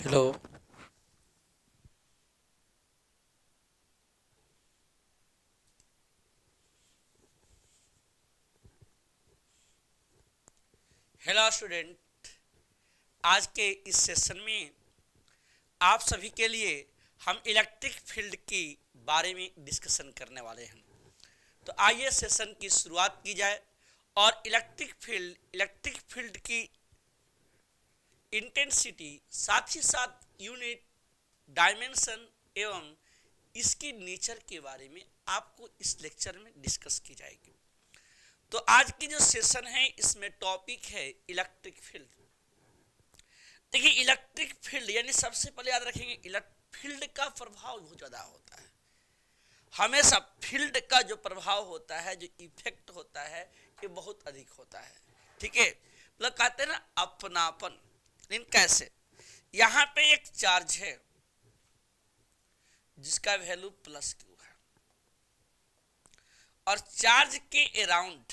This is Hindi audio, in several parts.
हेलो। Hello student. आज के इस सेशन में आप सभी के लिए हम इलेक्ट्रिक फील्ड की बारे में डिस्कशन करने वाले हैं। तो आइए सेशन की शुरुआत की जाए और इलेक्ट्रिक फील्ड की इंटेंसिटी, साथ ही साथ यूनिट, डायमेंशन एवं इसकी नेचर के बारे में आपको इस लेक्चर में डिस्कस की जाएगी। तो आज की जो सेशन है इसमें टॉपिक है इलेक्ट्रिक फील्ड। देखिए, इलेक्ट्रिक फील्ड यानी सबसे पहले याद रखेंगे इलेक्ट्रिक फील्ड का प्रभाव बहुत ज़्यादा होता है। हमेशा फील्ड का जो प्रभाव होता है, जो इफेक्ट होता है, ये बहुत अधिक होता है। ठीक है, मतलब कहते हैं ना अपनापन। लेकिन कैसे? यहाँ पे एक चार्ज है जिसका वैल्यू प्लस क्यू है और चार्ज के अराउंड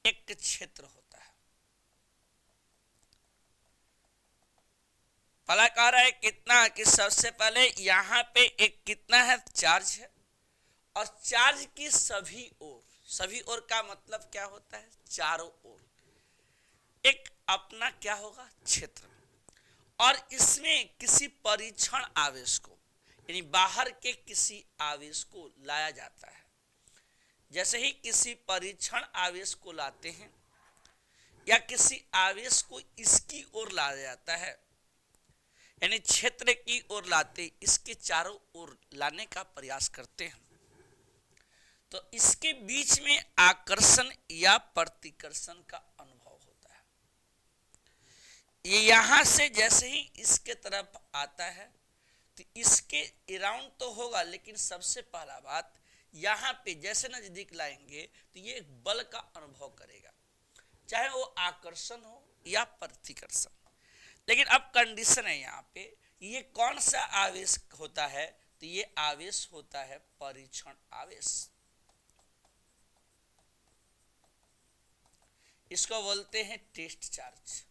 एक क्षेत्र होता है। पहला कह रहा है कितना कि सबसे पहले यहाँ पे एक कितना है चार्ज है और चार्ज की सभी ओर का मतलब क्या होता है? चारों ओर एक अपना क्या होगा? क्षेत्र। और इसमें किसी परीक्षण आवेश को यानी बाहर के किसी आवेश को लाया जाता है। जैसे ही किसी परीक्षण आवेश को लाते हैं या किसी आवेश को इसकी ओर लाया जाता है, यानी क्षेत्र की ओर लाते, इसके चारों ओर लाने का प्रयास करते हैं, तो इसके बीच में आकर्षण या प्रतिकर्षण का अनुभव होता है। ये यहां से जैसे ही इसके तरफ आता है तो इसके अराउंड तो होगा, लेकिन सबसे पहला बात यहाँ पे जैसे नजदीक लाएंगे तो ये एक बल का अनुभव करेगा, चाहे वो आकर्षण हो या प्रतिकर्षण। लेकिन अब कंडीशन है यहाँ पे, ये कौन सा आवेश होता है? तो ये आवेश होता है परीक्षण आवेश। इसको बोलते हैं टेस्ट चार्ज।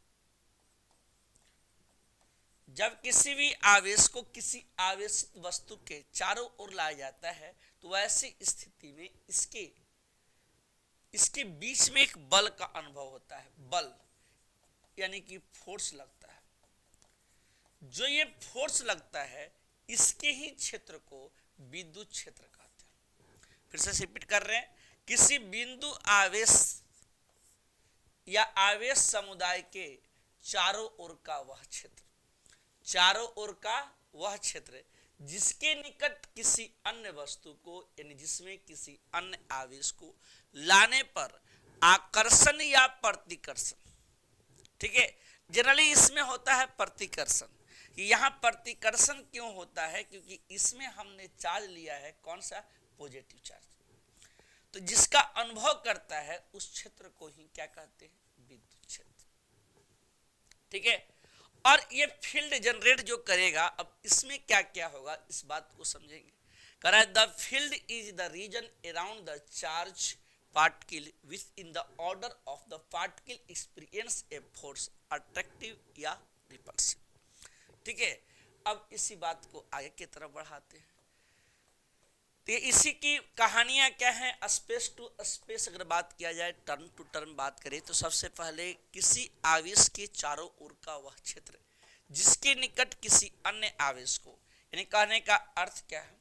जब किसी भी आवेश को किसी आवेशित वस्तु के चारों ओर लाया जाता है तो वैसी स्थिति में इसके इसके बीच में एक बल का अनुभव होता है। बल यानी कि फोर्स लगता है। जो ये फोर्स लगता है इसके ही क्षेत्र को विद्युत क्षेत्र कहते हैं। फिर से रिपीट कर रहे हैं, किसी बिंदु आवेश या आवेश समुदाय के चारों ओर का वह क्षेत्र, चारों ओर का वह क्षेत्र जिसके निकट किसी अन्य वस्तु को यानी जिसमें किसी अन्य आवेश को लाने पर आकर्षण या प्रतिकर्षण। ठीक है, जनरली इसमें होता है प्रतिकर्षण। यहाँ प्रतिकर्षण क्यों होता है? क्योंकि इसमें हमने चार्ज लिया है, कौन सा? Positive charge. तो जिसका अनुभव करता है उस क्षेत्र को ही क्या कहते हैं? विद्युत क्षेत्र। ठीक है, और ये फील्ड जनरेट जो करेगा, अब इसमें क्या क्या होगा इस बात को समझेंगे। कह रहा है the field is the reason around the charge particle which in the order of the particle experience a force attractive या रिपल्सिव। ठीक है, अब इसी बात को आगे की तरफ बढ़ाते हैं। तो इसी की कहानियां क्या है? स्पेस टू स्पेस अगर बात किया जाए, टर्म टू टर्म बात करें, तो सबसे पहले किसी आवेश के चारों ओर का वह क्षेत्र जिसके निकट किसी अन्य आवेश को, यानी कहने का अर्थ क्या है?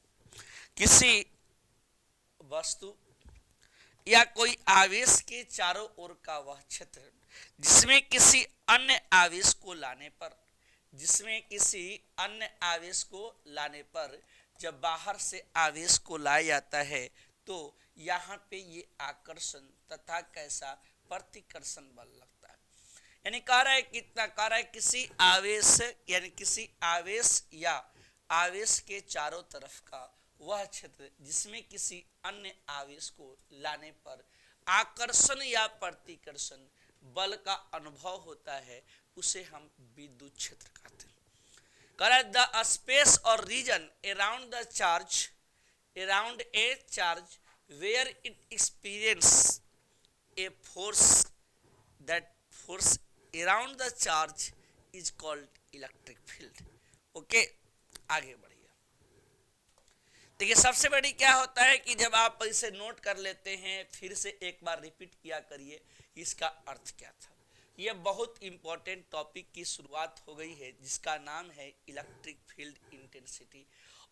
किसी वस्तु या कोई आवेश के चारों ओर का वह क्षेत्र जिसमें किसी अन्य आवेश को लाने पर, जिसमें किसी अन्य आवेश को लाने पर जब बाहर से आवेश को लाया जाता है तो यहाँ पे ये आकर्षण तथा कैसा? प्रतिकर्षण बल लगता है। यानी कह रहा है कितना? कह रहा है किसी आवेश यानी किसी आवेश या आवेश के चारों तरफ का वह क्षेत्र जिसमें किसी अन्य आवेश को लाने पर आकर्षण या प्रतिकर्षण बल का अनुभव होता है, उसे हम विद्युत क्षेत्र कहते हैं। Correct, the space or region around the charge, around a charge where it experience a force, that force around the charge is called electric field. Okay, आगे बढ़िए। देखिए सबसे बड़ी क्या होता है कि जब आप इसे नोट कर लेते हैं, फिर से एक बार रिपीट किया करिए इसका अर्थ क्या था। यह बहुत इंपॉर्टेंट टॉपिक की शुरुआत हो गई है जिसका नाम है इलेक्ट्रिक फील्ड इंटेंसिटी,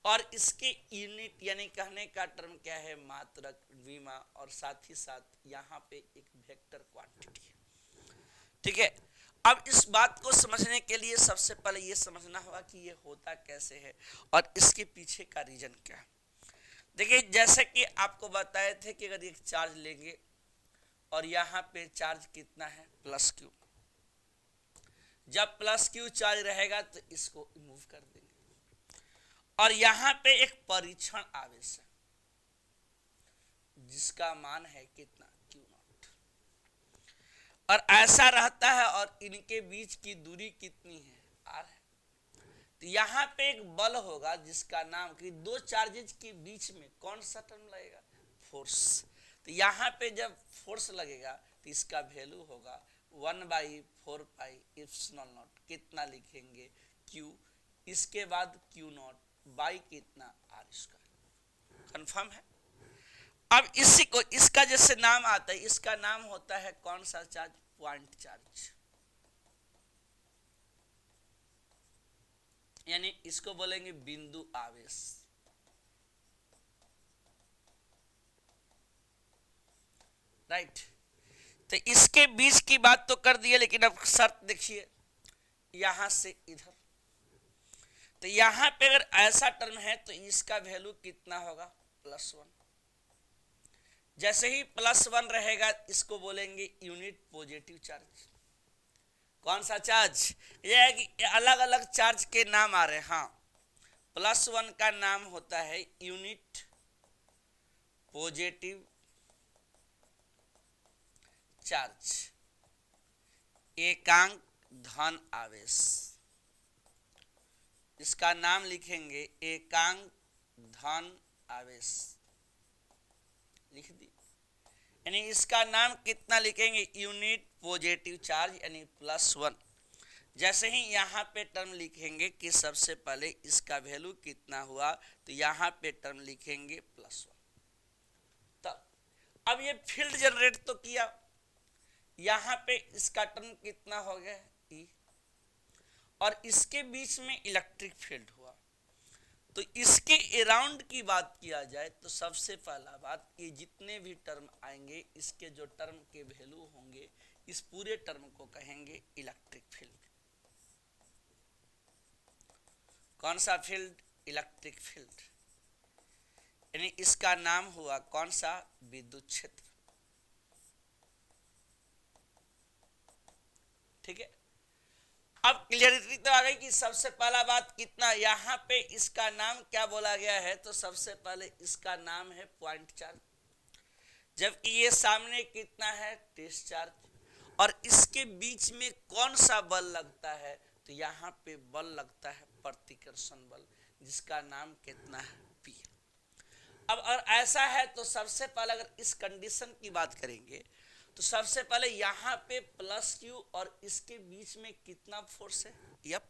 और इसके यूनिट यानी कहने का टर्म क्या है, मात्रक, विमा, और साथ ही साथ यहाँ पे एक वेक्टर क्वांटिटी है। ठीक है, अब इस बात को समझने के लिए सबसे पहले ये समझना होगा कि ये होता कैसे है और इसके पीछे का रीजन क्या है। देखिए जैसे कि आपको बताए थे कि अगर एक चार्ज लेंगे और यहाँ पे चार्ज कितना है, प्लस क्यू, जब प्लस क्यू चार्ज रहेगा तो इसको मूव कर देंगे, और यहाँ पे एक परीक्षण आवेश है जिसका मान है कितना, क्यू नॉट, और ऐसा रहता है, और इनके बीच की दूरी कितनी है, आर है। तो यहाँ पे एक बल होगा जिसका नाम, कि दो चार्जेज के बीच में कौन सा टर्म लगेगा, फोर्स। तो यहाँ पे जब फोर्स लगेगा तो इसका वैल्यू होगा 1/4πε0, कितना लिखेंगे, क्यू, इसके बाद क्यू नॉट बाई कितना, आर स्क्वायर। कंफर्म है। अब इसी को, इसका जैसे नाम आता है, इसका नाम होता है कौन सा चार्ज, पॉइंट चार्ज, यानी इसको बोलेंगे बिंदु आवेश। राइट, तो इसके बीच की बात तो कर दिए, लेकिन अब शर्त देखिए, यहां से इधर, तो यहां पे अगर ऐसा टर्म है तो इसका वैल्यू कितना होगा, +1। जैसे ही +1 रहेगा इसको बोलेंगे यूनिट पॉजिटिव चार्ज। कौन सा चार्ज, यह है कि अलग अलग चार्ज के नाम आ रहे हैं। हाँ, +1 का नाम होता है यूनिट पॉजिटिव चार्ज, एकांक धन आवेश, इसका नाम लिखेंगे एकांक धन आवेश, लिख दी। यानी इसका नाम कितना लिखेंगे, यूनिट पॉजिटिव चार्ज, यानी +1। जैसे ही यहाँ पे टर्म लिखेंगे कि सबसे पहले इसका वैल्यू कितना हुआ, तो यहाँ पे टर्म लिखेंगे +1। तब अब ये फील्ड जनरेट तो किया, यहाँ पे इसका टर्म कितना हो गया, E, और इसके बीच में इलेक्ट्रिक फील्ड हुआ। तो इसके अराउंड की बात किया जाए तो सबसे पहला बात, ये जितने भी टर्म आएंगे, इसके जो टर्म के वैल्यू होंगे, इस पूरे टर्म को कहेंगे इलेक्ट्रिक फील्ड। कौन सा फील्ड, इलेक्ट्रिक फील्ड, यानी इसका नाम हुआ कौन सा, विद्युत क्षेत्र। ठीक है, अब क्लियरिटी तो आ गई कि सबसे पहला बात कितना, यहां पे इसका नाम क्या बोला गया है, तो सबसे पहले इसका नाम है पॉइंट चार्ज, जबकि ये सामने कितना है, टेस्ट चार्ज, और इसके बीच में कौन सा बल लगता है, तो यहाँ पे बल लगता है प्रतिकर्षण बल, जिसका नाम कितना है, P। अब अगर ऐसा है तो सबसे पहले अगर इस कंडीशन की बात करेंगे तो सबसे पहले यहाँ पे +Q और इसके बीच में कितना फोर्स है, F।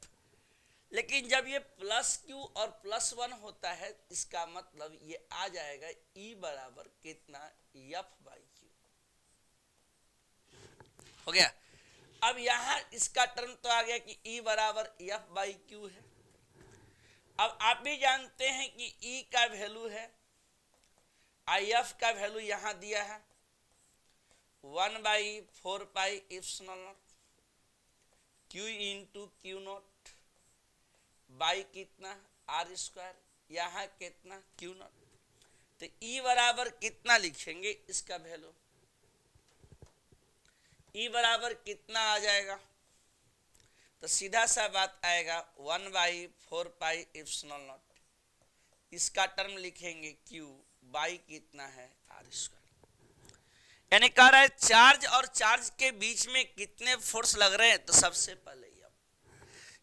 लेकिन जब ये +Q और +1 होता है, इसका मतलब ये आ जाएगा E बराबर कितना, F/Q। हो गया। अब यहाँ इसका टर्म तो आ गया कि E बराबर F/Q है। अब आप भी जानते हैं कि E का वैल्यू है, IF का वैल्यू यहाँ दिया है 1/4πε0 Q into Q not by कितना, R स्क्वायर, यहाँ कितना, Q नॉट। तो E बराबर कितना लिखेंगे, इसका वैल्यू E बराबर कितना आ जाएगा, तो सीधा सा बात आएगा 1/4πε0, इसका टर्म लिखेंगे Q बाई कितना है, R स्क्वायर। यानी कह रहा है चार्ज और चार्ज के बीच में कितने फोर्स लग रहे हैं, तो सबसे पहले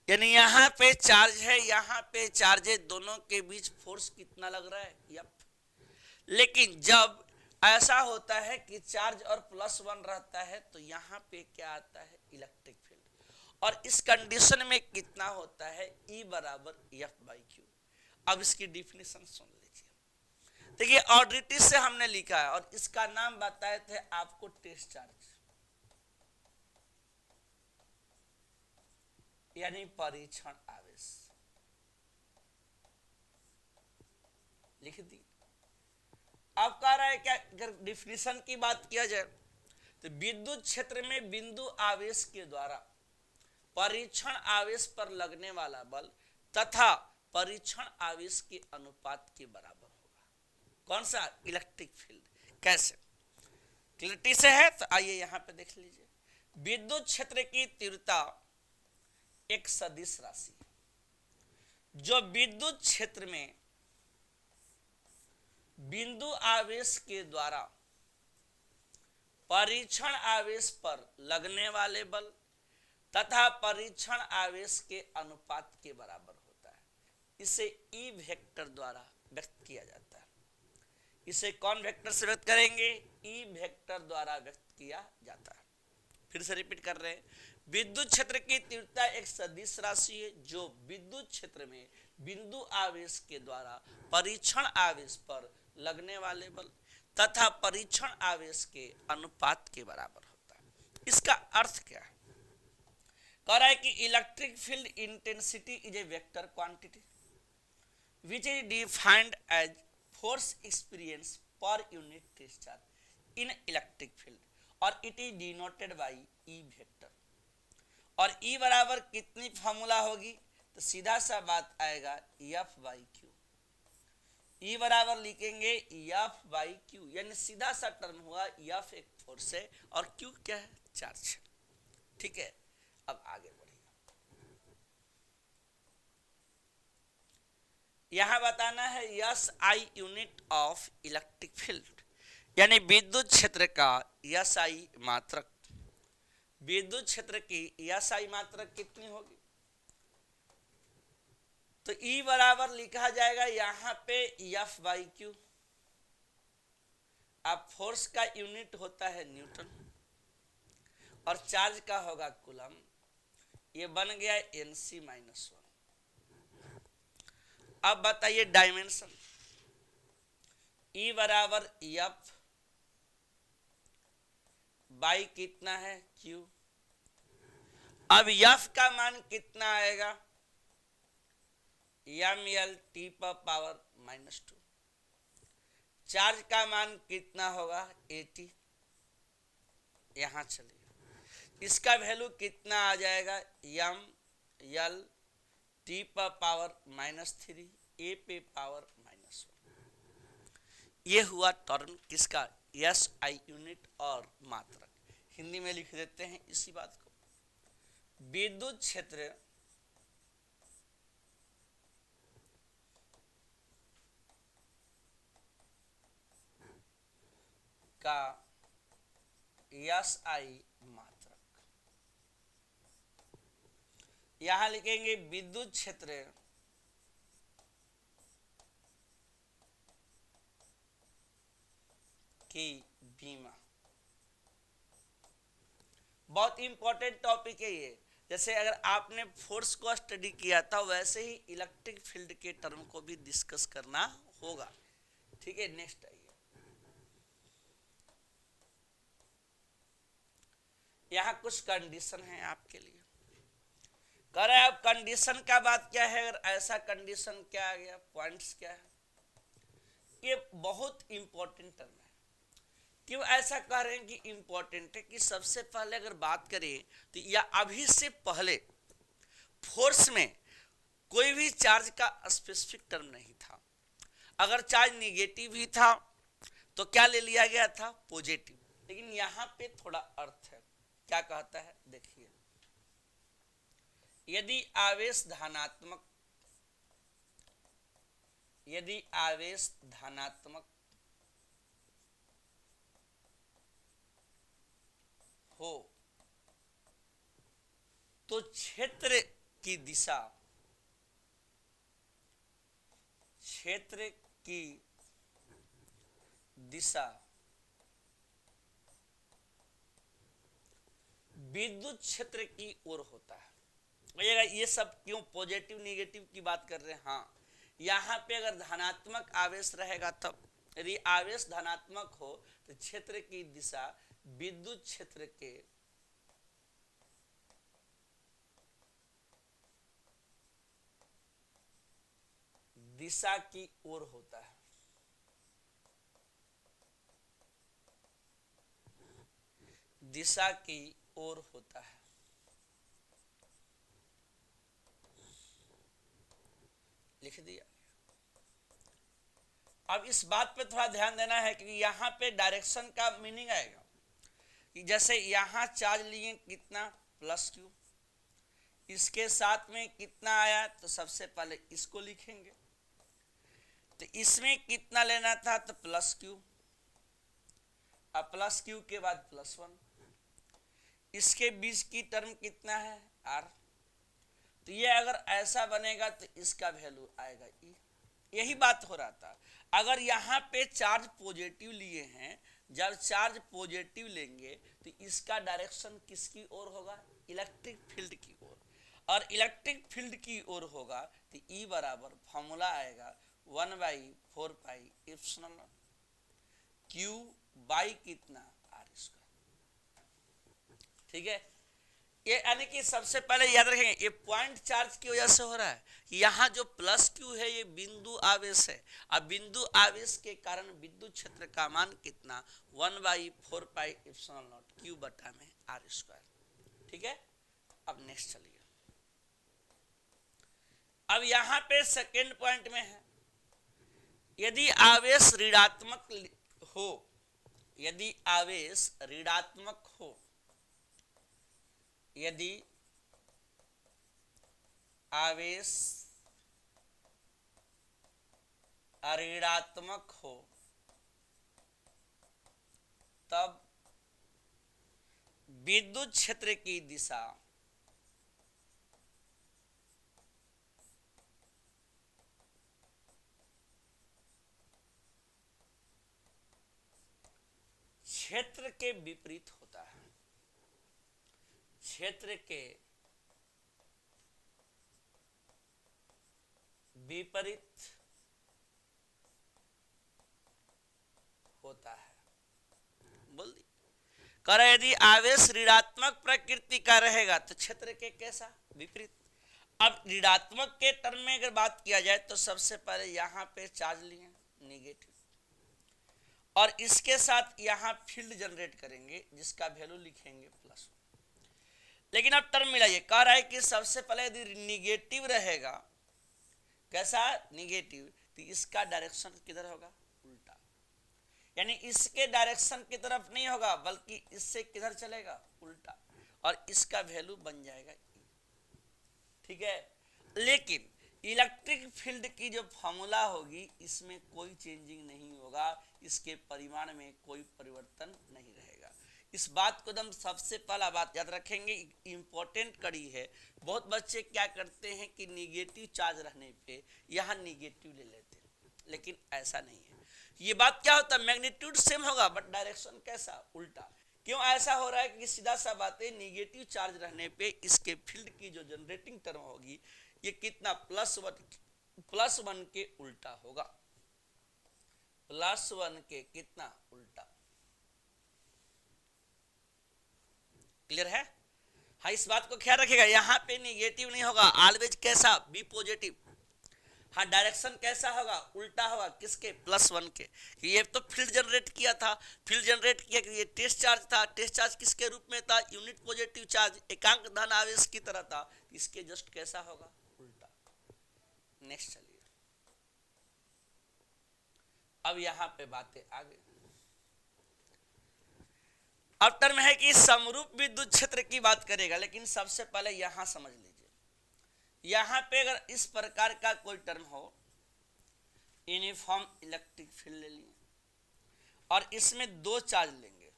यानी यहाँ पे चार्ज है, यहाँ पे चार्ज है, दोनों के बीच फोर्स कितना लग रहा है, F। लेकिन जब ऐसा होता है कि चार्ज और +1 रहता है तो यहाँ पे क्या आता है, इलेक्ट्रिक फील्ड, और इस कंडीशन में कितना होता है, E बराबर एफ बाई क्यू। अब इसकी डिफिनेशन सुन लीजिए। देखिए ऑर्डिनरी से हमने लिखा है और इसका नाम बताए थे आपको टेस्ट चार्ज, यानी परीक्षण आवेश, लिख दी। अब कह रहा है क्या, अगर डिफिनेशन की बात किया जाए तो विद्युत क्षेत्र में बिंदु आवेश के द्वारा परीक्षण आवेश पर लगने वाला बल तथा परीक्षण आवेश के अनुपात के बराबर होगा। कौन सा, इलेक्ट्रिक फील्ड। कैसे, क्लैरिटी से है तो आइए यहां पे देख लीजिए। विद्युत क्षेत्र की तीव्रता एक सदिश राशि है जो विद्युत क्षेत्र में बिंदु आवेश के द्वारा परीक्षण आवेश पर लगने वाले बल तथा परीक्षण आवेश के अनुपात के बराबर होता है। इसे ई वेक्टर द्वारा व्यक्त किया जाता है। इसे कौन वेक्टर से व्यक्त करेंगे, ई वेक्टर द्वारा व्यक्त किया जाता है। फिर से रिपीट कर रहे हैं, विद्युत क्षेत्र की तीव्रता एक सदिश राशि है जो विद्युत क्षेत्र में बिंदु आवेश के द्वारा परीक्षण आवेश पर लगने वाले बल तथा परीक्षण आवेश के अनुपात के बराबर होता है। इसका अर्थ क्या है, कह रहा है कि electric field intensity is a vector quantity which is defined as force experience per unit discharge in electric field और it is denoted by E vector. और ई बराबर कितनी फॉर्मूला होगी, तो सीधा सा बात आएगा एफ बाई क्यू। ई बराबर लिखेंगे एफ बाई क्यू, यानी सीधा सा टर्म हुआ, एफ एक फोर्स है और क्यू क्या है, चार्ज है। ठीक है, अब आगे बढ़िए। यहां बताना है S I unit of electric field, यानी विद्युत क्षेत्र का एस आई मात्रक। विद्युत क्षेत्र की एस आई मात्रक कितनी होगी, तो ई बराबर लिखा जाएगा यहां पे एफ बाई क्यू। अब फोर्स का यूनिट होता है न्यूटन और चार्ज का होगा कूलम। ये बन गया एनसी माइनस 1। अब बताइए डायमेंशन, ई बराबर एफ बाई कितना है, क्यू। अब एफ का मान कितना आएगा, एम एल टी पर पावर -2। चार्ज का मान कितना होगा, 80। यहां चलिए, इसका वैल्यू कितना आ जाएगा, एम एल टी पर पावर -3 ए पे पावर -1। ये हुआ टर्म किसका, एस आई यूनिट और मात्रक। हिंदी में लिख देते हैं इसी बात को। विद्युत क्षेत्र का एस आई मात्रक, यहां लिखेंगे विद्युत क्षेत्र की बीमा। बहुत इंपॉर्टेंट टॉपिक है ये। जैसे अगर आपने फोर्स को स्टडी किया था वैसे ही इलेक्ट्रिक फील्ड के टर्म को भी डिस्कस करना होगा। ठीक है, नेक्स्ट आइए। यहां कुछ कंडीशन है आपके लिए, कह रहे हैं अब कंडीशन का बात क्या है, अगर ऐसा कंडीशन क्या आ गया, पॉइंट्स क्या है। ये बहुत इंपॉर्टेंट टर्म है। क्यों ऐसा कह रहे हैं कि इंपॉर्टेंट है, कि सबसे पहले अगर बात करें तो या अभी से पहले फोर्स में कोई भी चार्ज का स्पेसिफिक टर्म नहीं था। अगर चार्ज निगेटिव ही था तो क्या ले लिया गया था, पॉजिटिव। लेकिन यहां पे थोड़ा अर्थ है, क्या कहता है देखिए, यदि आवेश धनात्मक हो तो क्षेत्र की दिशा विद्युत क्षेत्र की ओर होता है। भैया ये सब क्यों पॉजिटिव नेगेटिव की बात कर रहे हैं? हाँ, यहाँ पे अगर धनात्मक आवेश रहेगा तब, यदि आवेश धनात्मक हो तो क्षेत्र की दिशा विद्युत क्षेत्र के दिशा की ओर होता है। दिशा की ओर होता है। लिख दिया। अब इस बात पे थोड़ा ध्यान देना है कि यहाँ पे डायरेक्शन का मीनिंग आएगा कि जैसे यहाँ चार्ज लिए कितना प्लस क्यू, इसके साथ में कितना आया तो सबसे पहले इसको लिखेंगे, तो इसमें कितना लेना था तो प्लस क्यू, अब प्लस क्यू के बाद प्लस वन, इसके बीच की टर्म कितना है आर, तो ये अगर ऐसा बनेगा तो इसका वैल्यू आएगा ई। यही बात हो रहा था। अगर यहाँ पे चार्ज पॉजिटिव लिए हैं, जब चार्ज पॉजिटिव लेंगे तो इसका डायरेक्शन किसकी ओर होगा? इलेक्ट्रिक फील्ड की ओर, और इलेक्ट्रिक फील्ड की ओर होगा तो ई बराबर फॉर्मूला आएगा 1/4 एप्सिलॉन क्यू बाई कितना आर स्क्वायर। ठीक है, ये यानी कि सबसे पहले याद रखेंगे ये पॉइंट चार्ज की वजह से हो रहा है। यहाँ जो प्लस क्यू है ये बिंदु आवेश है, अब बिंदु आवेश के कारण विद्युत क्षेत्र का मान कितना 1/4 एप्सिलॉन नॉट क्यू बटा में आर स्क्वायर। ठीक है, अब नेक्स्ट चलिए। अब यहाँ पे सेकेंड पॉइंट में है, यदि आवेश ऋणात्मक हो, यदि आवेश ऋणात्मक हो, यदि आवेश ऋणात्मक हो तब विद्युत क्षेत्र की दिशा क्षेत्र के विपरीत होता है। क्षेत्र के विपरीत होता है। बोल दी कर, यदि आवेश ऋणात्मक प्रकृति का रहेगा तो क्षेत्र के कैसा? विपरीत। अब ऋणात्मक के टर्म में अगर बात किया जाए तो सबसे पहले यहां पे चार्ज लिए निगेटिव, और इसके साथ यहां फील्ड जनरेट करेंगे जिसका वैल्यू लिखेंगे प्लस। लेकिन अब टर्म मिलाइए, कह रहा है कि सबसे पहले यदि निगेटिव रहेगा, कैसा निगेटिव, तो इसका डायरेक्शन किधर होगा? उल्टा, यानी इसके डायरेक्शन की तरफ नहीं होगा बल्कि इससे किधर चलेगा? उल्टा, और इसका वैल्यू बन जाएगा ई। ठीक है, लेकिन इलेक्ट्रिक फील्ड की जो फॉर्मूला होगी इसमें कोई चेंजिंग नहीं होगा, इसके परिमाण में कोई परिवर्तन नहीं रहेगा। इस बात को हम सबसे पहला बात याद रखेंगे, इंपॉर्टेंट कड़ी है। बहुत बच्चे क्या करते हैं कि निगेटिव चार्ज रहने पे यहाँ निगेटिव ले लेते हैं, लेकिन ऐसा नहीं है। ये बात क्या होता है, मैग्नीट्यूड सेम होगा बट डायरेक्शन कैसा? उल्टा। क्यों ऐसा हो रहा है कि सीधा सा बात है, निगेटिव चार्ज रहने पे इसके फील्ड की जो जनरेटिंग टर्म होगी ये कितना +1 के उल्टा होगा, +1 के कितना उल्टा। क्लियर है? हाँ, इस बात को ख्याल रखिएगा, यहाँ पे निगेटिव नहीं होगा, ऑलवेज कैसा? B positive. हाँ, डायरेक्शन कैसा होगा? उल्टा होगा, किसके? +1 के। ये तो फील्ड जनरेट किया था, फील्ड जनरेट किया कि ये टेस्ट चार्ज था, टेस्ट चार्ज किसके रूप में था? यूनिट पॉजिटिव चार्ज, एकांक धन आवेश की तरह था, इसके जस्ट कैसा होगा? उल्टा। नेक्स्ट चलिए, अब यहाँ पे बातें आगे। अब टर्म है कि समरूप विद्युत क्षेत्र की बात करेगा, लेकिन सबसे पहले यहां समझ लीजिए, यहां पे अगर इस प्रकार का कोई टर्म हो, यूनिफॉर्म इलेक्ट्रिक फील्ड ले लिए और इसमें 2 चार्ज लेंगे,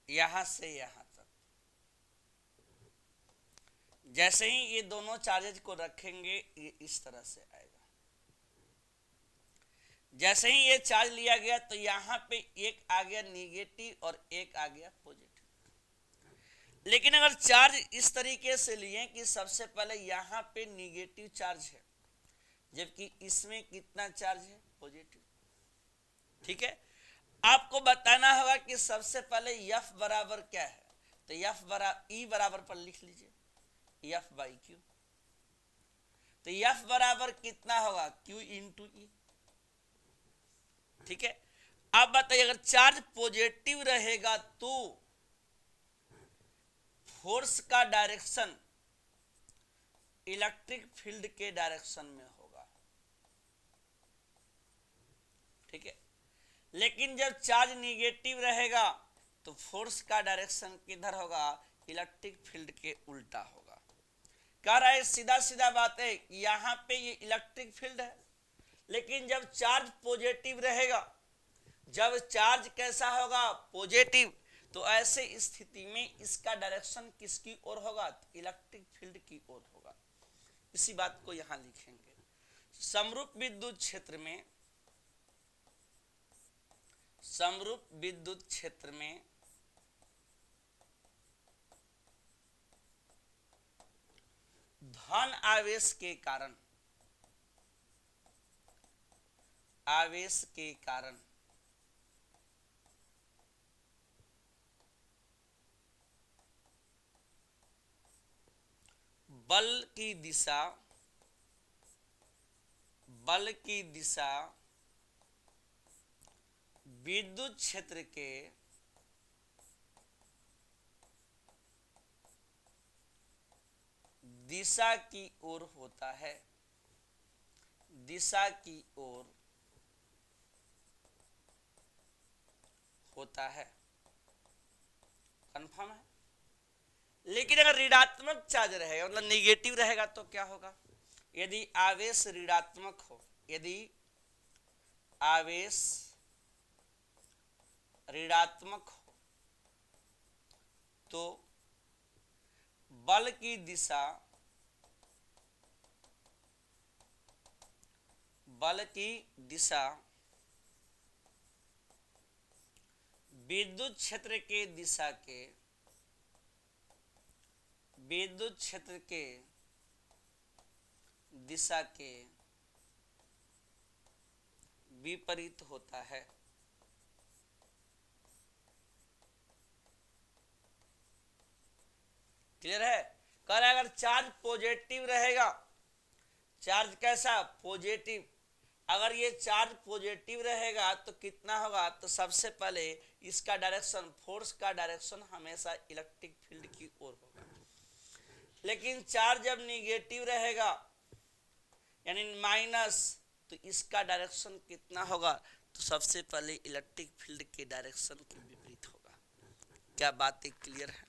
यहां से यहां तक, जैसे ही ये दोनों चार्जेज को रखेंगे ये इस तरह से आएगा। जैसे ही ये चार्ज लिया गया तो यहाँ पे एक आ गया निगेटिव और एक आ गया पॉजिटिव। लेकिन अगर चार्ज इस तरीके से लिए कि सबसे पहले यहाँ पे निगेटिव चार्ज है, जबकि इसमें कितना चार्ज है, पॉजिटिव। ठीक है, आपको बताना होगा कि सबसे पहले F बराबर क्या है, तो F बराबर E बराबर पर लिख लीजिए F बाई क्यू। तो F बराबर कितना होगा, Q इंटू ई। ठीक है, अब बताइए अगर चार्ज पॉजिटिव रहेगा तो फोर्स का डायरेक्शन इलेक्ट्रिक फील्ड के डायरेक्शन में होगा। ठीक है, लेकिन जब चार्ज निगेटिव रहेगा तो फोर्स का डायरेक्शन किधर होगा, इलेक्ट्रिक फील्ड के उल्टा होगा। कह रहा है सीधा सीधा बात है, यहां पे ये इलेक्ट्रिक फील्ड है, लेकिन जब चार्ज पॉजिटिव रहेगा, जब चार्ज कैसा होगा, पॉजिटिव, तो ऐसे स्थिति में इसका डायरेक्शन किसकी ओर होगा, इलेक्ट्रिक फील्ड की ओर होगा। इसी बात को यहां लिखेंगे। समरूप विद्युत क्षेत्र में, समरूप विद्युत क्षेत्र में धन आवेश के कारण, आवेश के कारण बल की दिशा, बल की दिशा विद्युत क्षेत्र के दिशा की ओर होता है, दिशा की ओर होता है। कंफर्म है। लेकिन अगर ऋणात्मक चार्ज रहेगा, मतलब निगेटिव रहेगा, तो क्या होगा, यदि आवेश ऋणात्मक हो, यदि आवेश ऋणात्मक हो तो बल की दिशा, बल की दिशा विद्युत क्षेत्र के दिशा के, विद्युत क्षेत्र के दिशा के विपरीत होता है। क्लियर है। कह रहा है अगर चार्ज पॉजिटिव रहेगा, चार्ज कैसा, पॉजिटिव, अगर ये चार्ज पॉजिटिव रहेगा तो कितना होगा, तो सबसे पहले इसका डायरेक्शन, फोर्स का डायरेक्शन हमेशा इलेक्ट्रिक फील्ड की ओर होगा। लेकिन चार्ज जब निगेटिव रहेगा यानी माइनस, तो इसका डायरेक्शन कितना होगा, तो सबसे पहले इलेक्ट्रिक फील्ड के डायरेक्शन के विपरीत होगा। क्या बातें क्लियर है।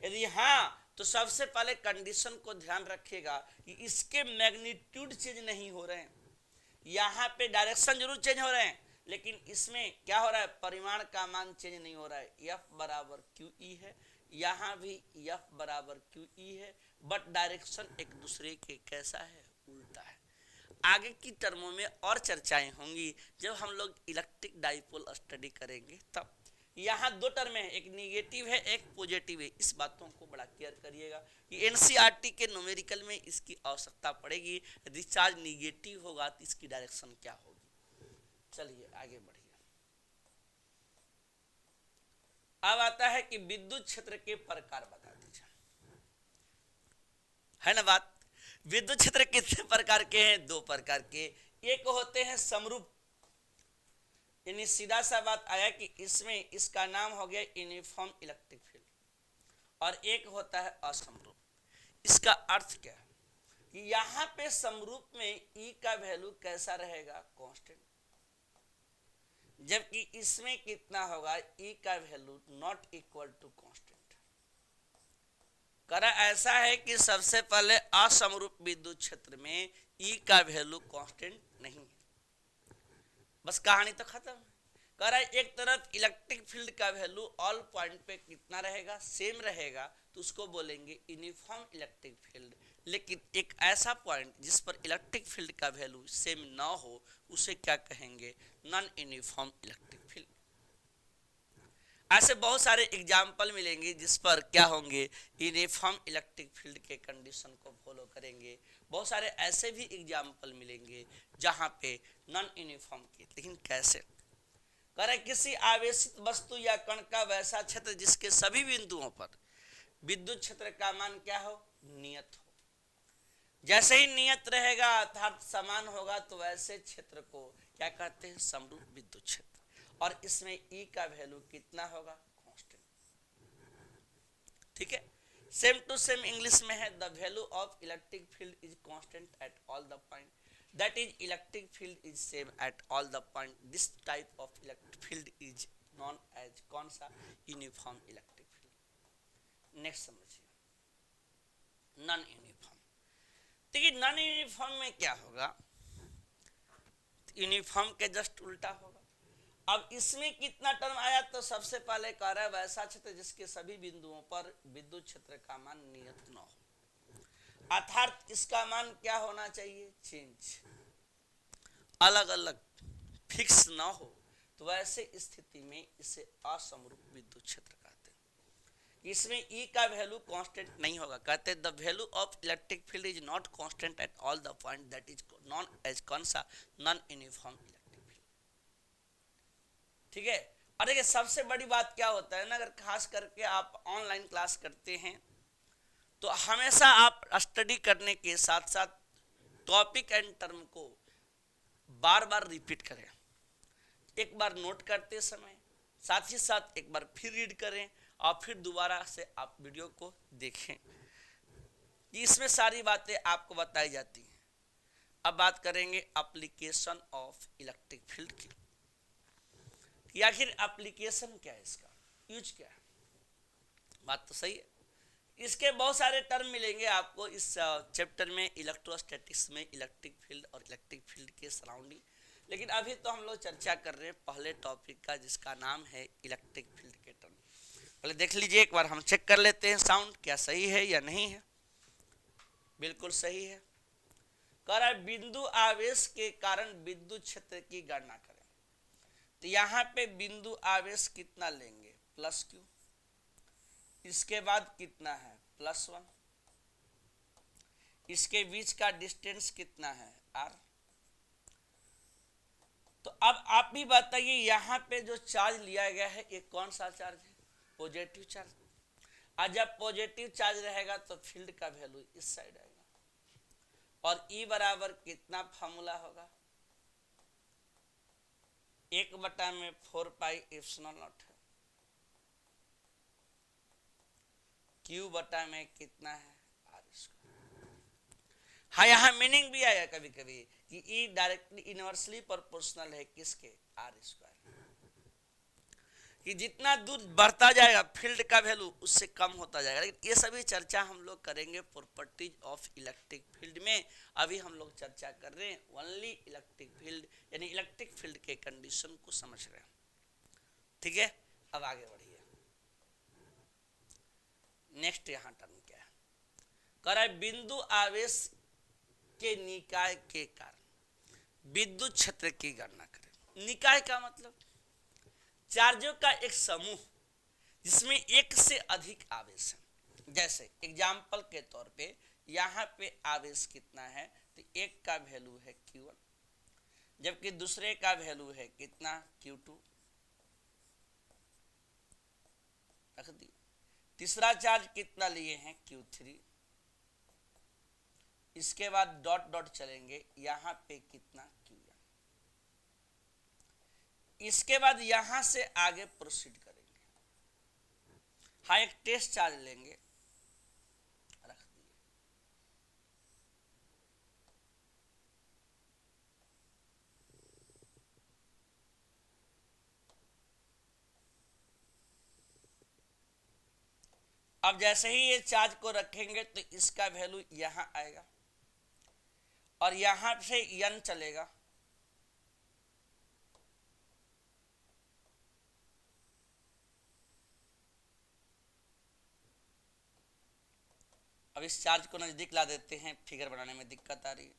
यदि हाँ तो सबसे पहले कंडीशन को ध्यान रखिएगा कि इसके मैग्नीट्यूड चेंज नहीं हो रहे हैं, यहाँ पे डायरेक्शन जरूर चेंज हो रहे हैं, लेकिन इसमें क्या हो रहा है, परिमाण का मान चेंज नहीं हो रहा है। F बराबर क्यू ई है, यहाँ भी F बराबर क्यू ई है, बट डायरेक्शन एक दूसरे के कैसा है, उल्टा है। आगे की टर्मों में और चर्चाएं होंगी जब हम लोग इलेक्ट्रिक डाइपोल स्टडी करेंगे तब। यहाँ दो टर्म है, एक निगेटिव है, एक पॉजिटिव है। इस बातों को बड़ा क्लियर करिएगा कि एनसीईआरटी के न्यूमेरिकल में इसकी आवश्यकता पड़ेगी। यदि चार्ज निगेटिव होगा तो इसकी डायरेक्शन क्या होगी। चलिए आगे बढ़िए। अब आता है कि विद्युत क्षेत्र के प्रकार बता दीजिए, है ना बात। विद्युत क्षेत्र कितने प्रकार के हैं, दो प्रकार के। एक होते हैं समरूप, यानी सीधा सा बात आया कि इसमें इसका नाम हो गया यूनिफॉर्म इलेक्ट्रिक फील्ड, और एक होता है असमरूप। इसका अर्थ क्या है कि यहां पे समरूप में E का वैल्यू कैसा रहेगा, कांस्टेंट, जबकि इसमें कितना होगा, E का value not equal to constant. करा ऐसा है कि सबसे पहले असमरूप विद्युत क्षेत्र में E का वैल्यू कांस्टेंट नहीं है, बस कहानी तो खत्म। कह रहा है एक तरफ इलेक्ट्रिक फील्ड का वैल्यू ऑल पॉइंट पे कितना रहेगा, सेम रहेगा, तो उसको बोलेंगे यूनिफॉर्म इलेक्ट्रिक फील्ड। लेकिन एक ऐसा पॉइंट जिस पर इलेक्ट्रिक फील्ड का वैल्यू सेम ना हो उसे क्या कहेंगे, नॉन यूनिफॉर्म इलेक्ट्रिक फील्ड। ऐसे बहुत सारे एग्जाम्पल मिलेंगे जिस पर क्या होंगे, यूनिफॉर्म इलेक्ट्रिक फील्ड के कंडीशन को फॉलो करेंगे। बहुत सारे ऐसे भी एग्जाम्पल मिलेंगे जहां पे नॉन यूनिफॉर्म के, लेकिन कैसे करें, किसी आवेशित वस्तु या कण का वैसा क्षेत्र जिसके सभी बिंदुओं पर विद्युत क्षेत्र का मान क्या हो, नियत हो। जैसे ही नियत रहेगा अर्थात समान होगा तो वैसे क्षेत्र को क्या कहते हैं, समरूप विद्युत क्षेत्र। और इसमें ई का वैल्यू कितना होगा, कांस्टेंट। ठीक है, सेम टू सेम इंग्लिश में है, the value of electric field is constant at all the point, that is electric field is same at all the point, this type of electric field is known as कौन सा, यूनिफॉर्म इलेक्ट्रिक फील्ड। नेक्स्ट समझिए, नॉन यूनिफॉर्म। देखिए नॉन यूनिफॉर्म में क्या होगा, यूनिफॉर्म के जस्ट उल्टा होगा। अब इसमें कितना टर्म आया, तो सबसे पहले कह रहा है वैसा क्षेत्र जिसके सभी बिंदुओं पर विद्युत क्षेत्र का मान नियत न हो, अर्थात इसका मान क्या होना चाहिए, चेंज, अलग अलग फिक्स ना हो, तो वैसे स्थिति में इसे असमरूप विद्युत क्षेत्र कहते हैं। इसमें ई का वैल्यू कांस्टेंट नहीं होगा, कहते हैं the value of electric field is not constant at all the point, that is known as कौन सा, नॉन यूनिफॉर्म इलेक्ट्रिक फील्ड। ठीक है, और देखिए सबसे बड़ी बात क्या होता है ना, अगर खास करके आप ऑनलाइन क्लास करते हैं तो हमेशा आप स्टडी करने के साथ साथ टॉपिक एंड टर्म को बार बार रिपीट करें, एक बार नोट करते समय साथ ही साथ एक बार फिर रीड करें और फिर दोबारा से आप वीडियो को देखें, इसमें सारी बातें आपको बताई जाती हैं। अब बात करेंगे एप्लीकेशन ऑफ इलेक्ट्रिक फील्ड की, आखिर एप्लीकेशन क्या है, इसका यूज क्या है। बात तो सही है, इसके बहुत सारे टर्म मिलेंगे आपको इस चैप्टर में, इलेक्ट्रोस्टैटिक्स में, इलेक्ट्रिक फील्ड और इलेक्ट्रिक फील्ड के सराउंडिंग। लेकिन अभी तो हम लोग चर्चा कर रहे हैं पहले टॉपिक का जिसका नाम है इलेक्ट्रिक फील्ड के टर्म। पहले देख लीजिए, एक बार हम चेक कर लेते हैं साउंड क्या सही है या नहीं है। बिल्कुल सही है, कह रहा है बिंदु आवेश के कारण विद्युत क्षेत्र की गणना करें। तो यहाँ पे बिंदु आवेश कितना लेंगे, प्लस क्यू, इसके बाद कितना है, +1, इसके बीच का डिस्टेंस कितना है, r। तो अब आप भी बताइए यहाँ पे जो चार्ज लिया गया है ये कौन सा चार्ज है, पॉजिटिव चार्ज। और जब पॉजिटिव चार्ज रहेगा तो फील्ड का वैल्यू इस साइड आएगा, और E बराबर कितना फॉर्मूला होगा, 1/4 पाई एप्सिलॉन नॉट है, Q बटा में कितना है, r²। हाँ यहाँ मीनिंग भी आया कभी कभी कि E डायरेक्टली इनवर्सली प्रोपोर्शनल है किसके, r², कि जितना दूर बढ़ता जाएगा फील्ड का वैल्यू उससे कम होता जाएगा। लेकिन ये सभी चर्चा हम लोग करेंगे प्रॉपर्टीज ऑफ इलेक्ट्रिक फील्ड में। अभी हम लोग चर्चा कर रहे हैं ओनली इलेक्ट्रिक फील्ड, यानी इलेक्ट्रिक फील्ड के कंडीशन को समझ रहे हैं। ठीक है, अब आगे बढ़िए, नेक्स्ट यहाँ टर्म क्या है, कह रहा है बिंदु आवेश के निकाय के कारण विद्युत क्षेत्र की गणना करें। निकाय का मतलब चार्जों का एक समूह जिसमें एक से अधिक आवेश है। जैसे एग्जाम्पल के तौर पे यहाँ पे आवेश कितना है, तो एक का वैल्यू है Q1, जबकि दूसरे का वैल्यू है कितना, Q2, रख दिए। तीसरा चार्ज कितना लिए हैं, Q3, इसके बाद डॉट डॉट चलेंगे, यहाँ पे कितना, Qn। इसके बाद यहां से आगे प्रोसीड करेंगे, हाँ एक टेस्ट चार्ज लेंगे, रख दिए। अब जैसे ही ये चार्ज को रखेंगे तो इसका वैल्यू यहां आएगा और यहां से n चलेगा, अब इस चार्ज को नजदीक ला देते हैं, फिगर बनाने में दिक्कत आ रही है।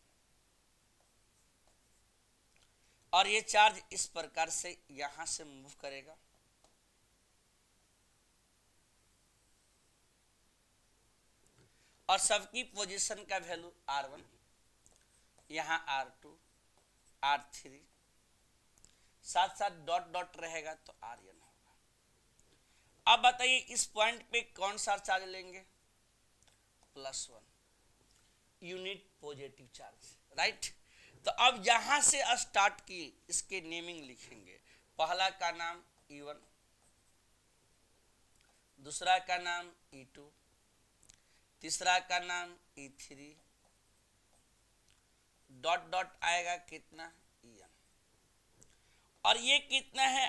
और ये चार्ज इस प्रकार से यहां से मूव करेगा, और सबकी पोजीशन का वैल्यू R1, यहां R2, R3, साथ साथ डॉट डॉट रहेगा तो Rn होगा। अब बताइए इस पॉइंट पे कौन सा चार्ज लेंगे? +1, यूनिट पॉजिटिव चार्ज, राइट। तो अब यहां से स्टार्ट की इसके नेमिंग लिखेंगे। पहला का नाम E1, दूसरा का नाम E2, तीसरा का नाम E3, डॉट डॉट आएगा कितना? En। और ये कितना है?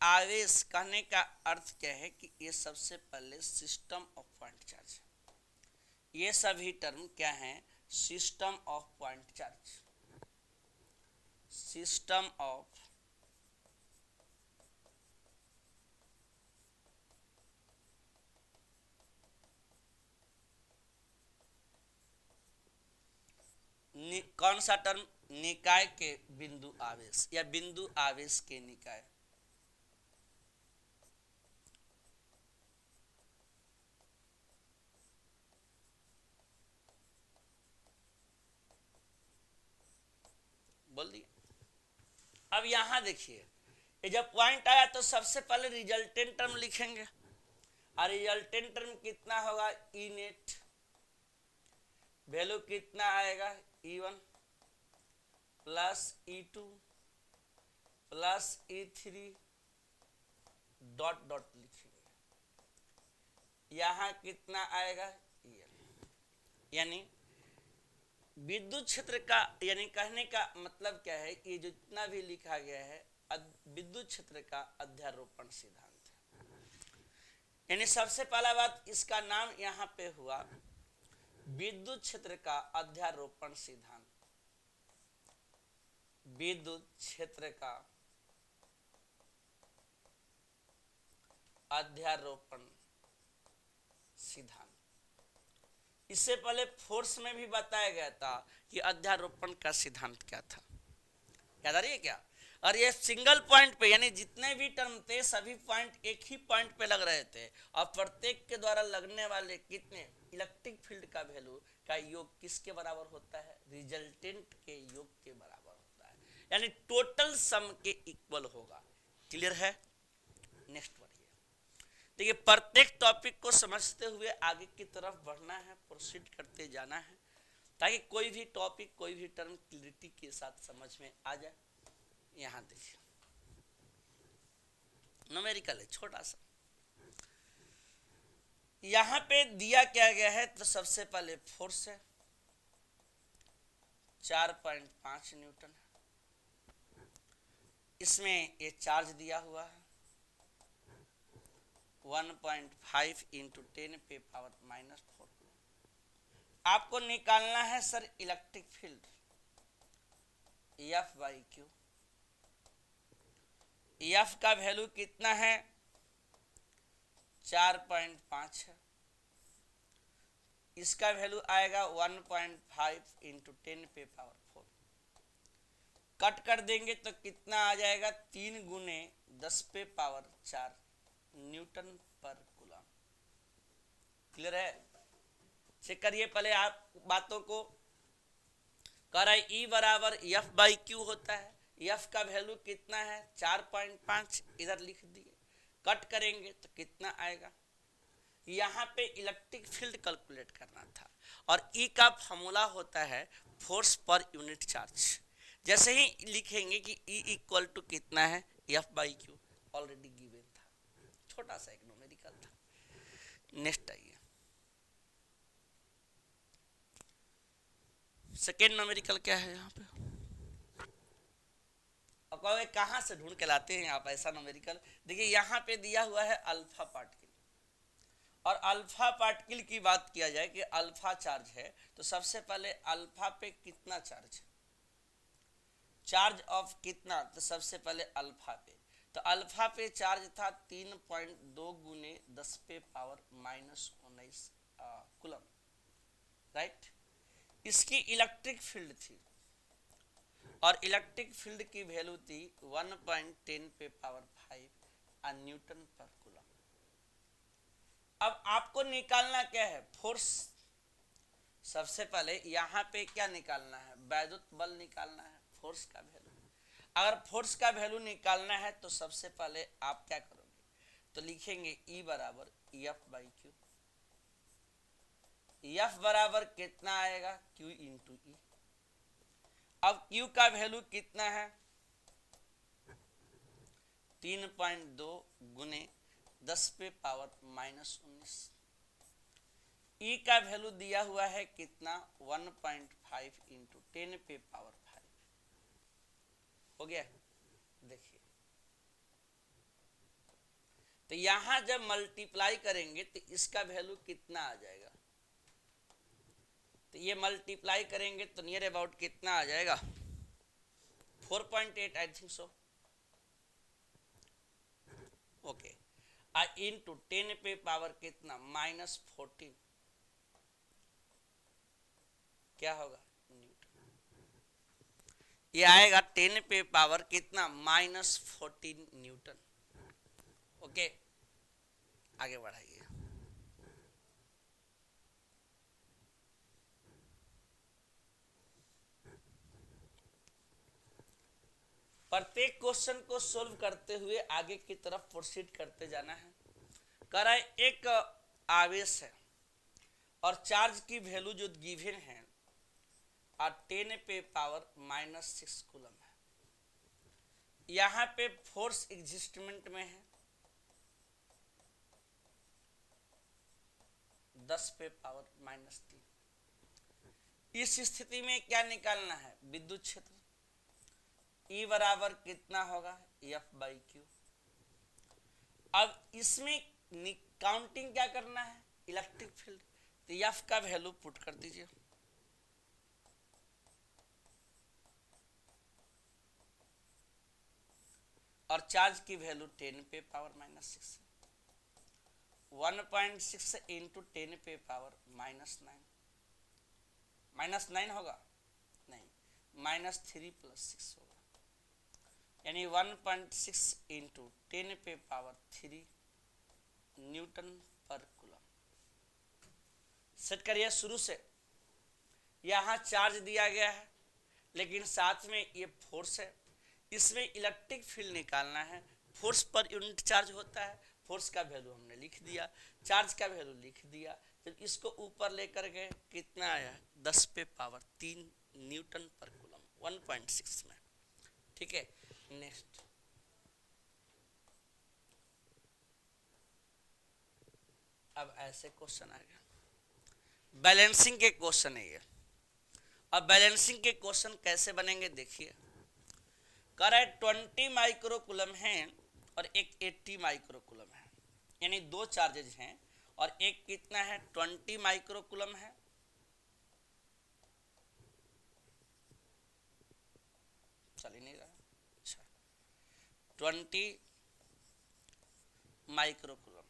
आवेश। कहने का अर्थ क्या है कि ये सबसे पहले सिस्टम ऑफ पॉइंट चार्ज है। ये सभी टर्म क्या है? System of point charge, system of कौन सा टर्म? निकाय के बिंदु आवेश या बिंदु आवेश के निकाय। बोल दिए। अब यहां देखिए, ये जब पॉइंट आया तो सबसे पहले रिजल्टेंट टर्म लिखेंगे, और रिजल्टेंट टर्म कितना होगा? E net. वैल्यू कितना आएगा? E1 plus E2 plus E3 dot dot लिखेंगे। यहां कितना आएगा? En। यानी विद्युत क्षेत्र का, यानी कहने का मतलब क्या है कि जितना भी लिखा गया है विद्युत क्षेत्र का अध्यारोपण सिद्धांत है। यानी सबसे पहला बात, इसका नाम यहां पे हुआ विद्युत क्षेत्र का अध्यारोपण सिद्धांत। विद्युत क्षेत्र का अध्यारोपण सिद्धांत। इससे पहले फोर्स में भी बताया गया था कि अध्यारोपण का सिद्धांत क्या था, याद आ रही है क्या? और ये सिंगल पॉइंट पे, यानी जितने भी टर्म थे सभी पॉइंट एक ही पॉइंट पे लग रहे थे, और प्रत्येक के द्वारा लगने वाले कितने इलेक्ट्रिक फील्ड का वैल्यू का योग किसके बराबर होता है? रिजल्टेंट के योग के बराबर होता है, यानी टोटल सम के इक्वल होगा। क्लियर है? नेक्स्ट बढ़िए। देखिए, प्रत्येक टॉपिक को समझते हुए आगे की तरफ बढ़ना है, प्रोसीड करते जाना है, ताकि कोई भी टॉपिक, कोई भी टर्म क्लियरिटी के साथ समझ में आ जाए। यहां देखिए, न्यूमेरिकल है छोटा सा। यहां पे दिया क्या गया है? तो सबसे पहले फोर्स है 4.5 न्यूटन। इसमें ये चार्ज दिया हुआ है 1.5 इंटू 10 पे पावर -4। आपको निकालना है sir electric field F/Q। F का वैल्यू कितना है? 4.5 है। इसका वैल्यू आएगा 1.5 इंटू 10 पे पावर 4। कट कर देंगे तो कितना आ जाएगा? 3 गुने 10 पे पावर 4 न्यूटन पर कूलम। क्लियर है? चेक करिए पहले आप बातों को। कह रहा है E बराबर F/Q होता है। F का वैल्यू कितना है? 4.5, इधर लिख दिए। कट करेंगे तो कितना आएगा? यहाँ पे इलेक्ट्रिक फील्ड कैलकुलेट करना था, और E का फॉर्मूला होता है फोर्स पर यूनिट चार्ज। जैसे ही लिखेंगे कि E इक्वल टू कितना है? F/Q ऑलरेडी गिवन था, छोटा सा एक न्यूमेरिकल था। नेक्स्ट आइए, सेकेंड न्यूमेरिकल क्या है यहाँ पे? अब कहोगे कहाँ से ढूंढ के लाते हैं आप ऐसा न्यूमेरिकल? देखिए यहाँ पे दिया हुआ है अल्फा पार्टिकल, और अल्फा पार्टिकल की बात किया जाए कि अल्फा चार्ज है, तो सबसे पहले अल्फा पे कितना चार्ज है? चार्ज ऑफ कितना? तो सबसे पहले अल्फा पे, तो अल्फा पे चार्ज था 3.2 गुने 10 पे पावर -19 कूलम। राइट। इसकी इलेक्ट्रिक फील्ड थी और इलेक्ट्रिक फील्ड की वैल्यू थी 1.10 पे पावर 5 न्यूटन पर कूलम। अब आपको निकालना क्या है, फोर्स। सबसे पहले यहां पे क्या निकालना है, वैद्युत बल निकालना है, फोर्स का वैल्यू। अगर फोर्स का वैल्यू निकालना है तो सबसे पहले आप क्या करोगे, तो लिखेंगे E बराबर एफ बाई क्यू। एफ बराबर कितना आएगा, क्यू इंटू ई। अब क्यू का वैल्यू कितना है, 3.2 गुने 10 पे पावर -19। ई का वैल्यू दिया हुआ है कितना, 1.5 इंटू 10 पे पावर 5। हो गया, देखिए। तो यहां जब मल्टीप्लाई करेंगे तो इसका वैल्यू कितना आ जाएगा, तो ये मल्टीप्लाई करेंगे तो नियर अबाउट कितना आ जाएगा, 4.8 I think so. Okay, into 10 पे पावर कितना, -14, क्या होगा, न्यूटन। ये आएगा 10 पे पावर कितना, -14 न्यूटन। ओके, आगे बढ़ाइए। प्रत्येक क्वेश्चन को सोल्व करते हुए आगे की तरफ प्रोसीड करते जाना है। कह रहा है एक आवेश है और चार्ज की वैल्यू जो गिवन है और 10 पे पावर -6 कूलम है। यहां पे फोर्स एग्जिस्टमेंट में है 10 पे पावर -3। इस स्थिति में क्या निकालना है, विद्युत क्षेत्र। E बराबर कितना होगा, एफ बाई क्यू। अब इसमें काउंटिंग क्या करना है, इलेक्ट्रिक फील्ड। तो एफ का वैल्यू पुट कर दीजिए, और चार्ज की वैल्यू 10 पे पावर -6, 1.6 इंटू 10 पे पावर -9, -9 होगा नहीं, -3 + 6 होगा, यानी 1.6 इंटू 10 पे पावर 3 न्यूटन पर कूलम। सेट करिए शुरू से। यहां चार्ज दिया गया है लेकिन साथ में ये फोर्स है, इसमें इलेक्ट्रिक फील्ड निकालना है। फोर्स पर यूनिट चार्ज होता है, फोर्स का वैल्यू हमने लिख दिया, चार्ज का वैल्यू लिख दिया। जब इसको ऊपर लेकर गए कितना आया, 10 पे पावर 3 न्यूटन पर कूलम 1.6 में। ठीक है, नेक्स्ट। अब ऐसे क्वेश्चन आ गया, बैलेंसिंग के क्वेश्चन है ये। अब बैलेंसिंग के क्वेश्चन कैसे बनेंगे देखिए। कह रहा है 20 माइक्रो कूलम है और एक 80 माइक्रो कूलम है, यानी दो चार्जेज हैं और एक कितना है, 20 माइक्रो कूलम है चल ही नहीं रहा, अच्छा 20 माइक्रो कूलम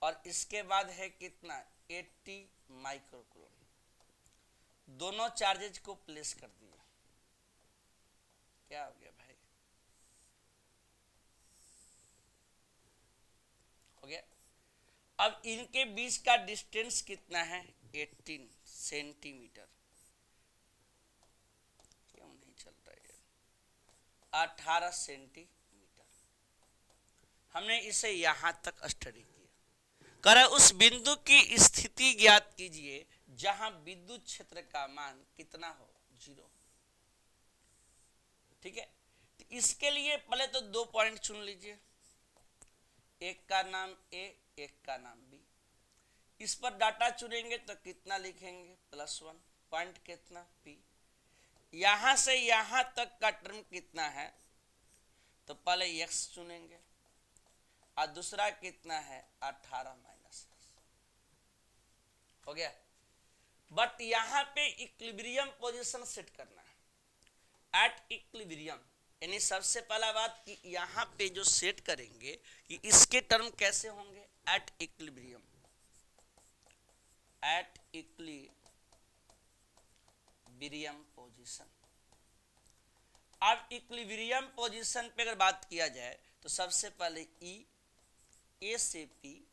और इसके बाद है कितना, 80 माइक्रो कूलम। दोनों चार्जेज को प्लेस कर दिया, क्या हो गया भाई, हो गया। अब इनके बीच का डिस्टेंस कितना है, 18 सेंटीमीटर। क्यों नहीं चल रहा है, 18 सेंटीमीटर। हमने इसे यहां तक स्टडी किया। कर उस बिंदु की स्थिति ज्ञात कीजिए जहां विद्युत क्षेत्र का मान कितना हो, 0। ठीक है, तो इसके लिए पहले तो 2 पॉइंट चुन लीजिए, एक का नाम ए, एक का नाम बी। इस पर डाटा चुनेंगे तो कितना लिखेंगे, +1, पॉइंट कितना पी। यहां से यहां तक का टर्म कितना है, तो पहले x चुनेंगे और दूसरा कितना है, 18 -10 हो गया। बट यहां पे इक्विलिब्रियम पोजीशन सेट करना है, एट इक्विलिब्रियम, यानी सबसे पहला बात कि यहां पे जो सेट करेंगे कि इसके टर्म कैसे होंगे, at equilibrium. At equilibrium position. अब इक्विलिब्रियम पोजीशन पे अगर बात किया जाए तो सबसे पहले ई ए से पी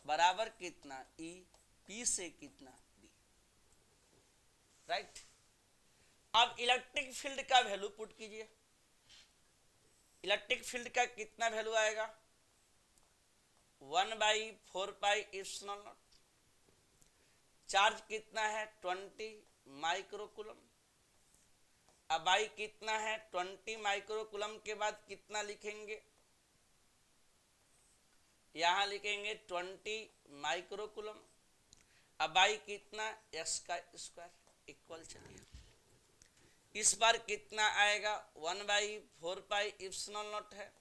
बराबर कितना ई पी से कितना बी, राइट। अब इलेक्ट्रिक फील्ड का वैल्यू पुट कीजिए। इलेक्ट्रिक फील्ड का कितना वैल्यू आएगा 1/4πε0। चार्ज कितना है 20 माइक्रोकूलम। अब आई कितना है 20 माइक्रोकूलम के बाद कितना लिखेंगे, यहां लिखेंगे 20 माइक्रोकूलम। अब आई कितना x का स्क्वायर इक्वल, चलिए इस बार कितना आएगा 1/4πε0 है,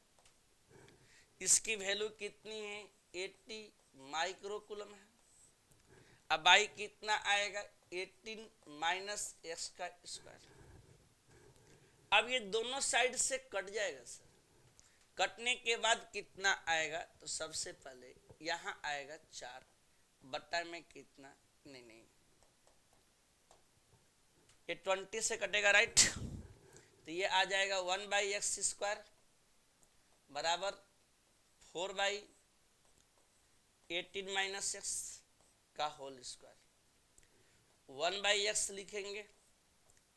इसकी वैल्यू कितनी है 80 माइक्रोकूलम है। अब आई कितना आएगा 18 माइनस x का स्क्वायर। अब ये दोनों साइड से कट जाएगा सर, कटने के बाद कितना आएगा तो सबसे पहले यहां आएगा 4 बट्टा में कितना नहीं ये 20 से कटेगा, राइट। तो ये आ जाएगा 1/x² बराबर 4/18 माइनस x का होल स्क्वायर। 1/x लिखेंगे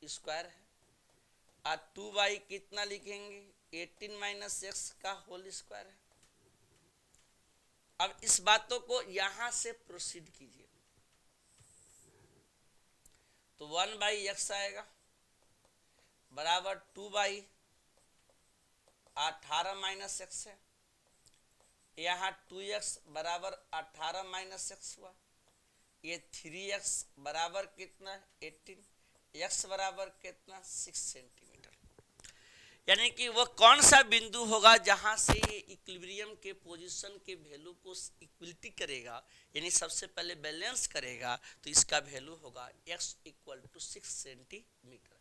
स्क्वायर है और 2 कितना लिखेंगे 18 माइनस x का होल स्क्वायर है। अब इस बातों को यहां से प्रोसीड कीजिए तो 1/x आएगा बराबर 2/18 माइनस x है, यहाँ 2x बराबर 18 माइनस x हुआ। ये 3x बराबर कितना 18, x बराबर कितना 6 सेंटीमीटर। यानी कि वो कौन सा बिंदु होगा जहां से ये इक्विलिब्रियम के पोजीशन के वैल्यू को इक्वलिटी करेगा, यानी सबसे पहले बैलेंस करेगा, तो इसका वैल्यू होगा x = 6 सेंटीमीटर।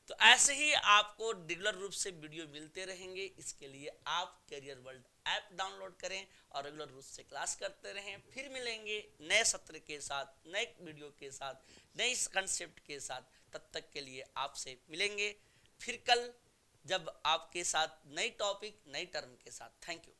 तो ऐसे ही आपको रेगुलर रूप से वीडियो मिलते रहेंगे। इसके लिए आप कैरियर वर्ल्ड ऐप डाउनलोड करें और रेगुलर रूप से क्लास करते रहें। फिर मिलेंगे नए सत्र के साथ, नए वीडियो के साथ, नए कंसेप्ट के साथ। तब तक के लिए आपसे मिलेंगे फिर कल, जब आपके साथ नई टॉपिक नई टर्म के साथ। Thank you.